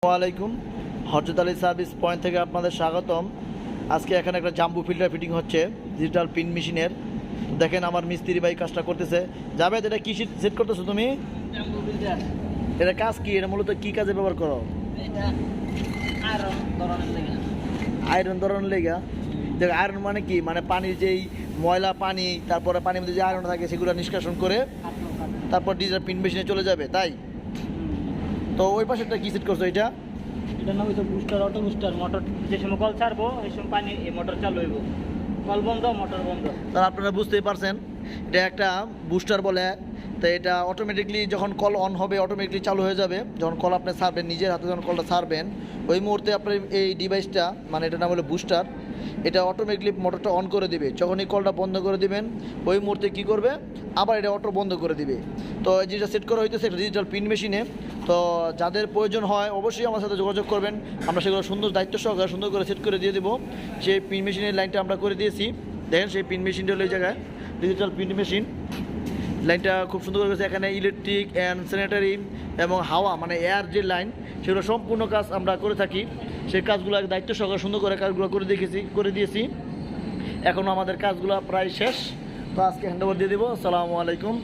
আসসালামাইকুম হযরত Ali service point থেকে আপনাদের স্বাগতম। আজকে এখানে একটা জাম্বু ফিল্টার ফিটিং হচ্ছে ডিজিটাল পিন মেশিনের। দেখেন আমার মিস্ত্রি ভাই কাজটা করতেছে। জাভেদ, এটা কি সেট করতেছো তুমি? জাম্বু ফিল্টার। এটা কাজ কি? এটা মূলত কি কাজে ব্যবহার করো? এটা আয়রন ধরনের লাগে। আয়রন ধরনের লেগা? দেখ, আয়রন মানে কি? মানে পানির যেই ময়লা পানি, তারপরে পানির মধ্যে যে আয়রন থাকে সেগুলো নিষ্কাশন করে তারপর ডিজিটাল পিন মেশিনে চলে যাবে, তাই? তো ওই পাশেরটা কি সেট করছো? এটা নাম হচ্ছে বুস্টার, অটো বুস্টার। মোটর যে সময় কল ছাড়বো এই সময় পানি এই মোটর চালু হইব। কল বন্ধ, মোটর বন্ধ। তাহলে আপনারা বুঝতেই পারছেন এটা একটা বুস্টার বলে। তো এটা অটোমেটিকলি যখন কল অন হবে অটোমেটিকলি চালু হয়ে যাবে। যখন কল আপনি ছাড়বেন, নিজের হাতে যখন কলটা ছাড়বেন ওই মুহূর্তে আপনার এই ডিভাইসটা, মানে এটার নাম হলো বুস্টার, এটা অটোমেটিকলি মোটরটা অন করে দিবে। যখন এই কলটা বন্ধ করে দিবেন ওই মুহূর্তে কি করবে, আবার এটা অটো বন্ধ করে দিবে। তো এই যেটা সেট করা হইতেছে একটা ডিজিটাল পিন মেশিনে। তো যাদের প্রয়োজন হয় অবশ্যই আমার সাথে যোগাযোগ করবেন। আমরা সেগুলো সুন্দর দায়িত্ব সহকারে সুন্দর করে সেট করে দিয়ে দেবো। সেই পিন মেশিনের লাইনটা আমরা করে দিয়েছি। দেখেন সেই পিন মেশিনটা হলো এই জায়গায় ডিজিটাল পিন মেশিন। লাইনটা খুব সুন্দর করে গেছে। এখানে ইলেকট্রিক অ্যান্ড স্যানিটারি এবং হাওয়া মানে এয়ার যে লাইন, সেগুলো সম্পূর্ণ কাজ আমরা করে থাকি। সেই কাজগুলো দায়িত্ব সহকারে সুন্দর করে কাজগুলো করে দিয়েছি। এখনও আমাদের কাজগুলো প্রায় শেষ। তো আজকে হ্যান্ড ওভার দিয়ে দেবো। আসসালামু আলাইকুম।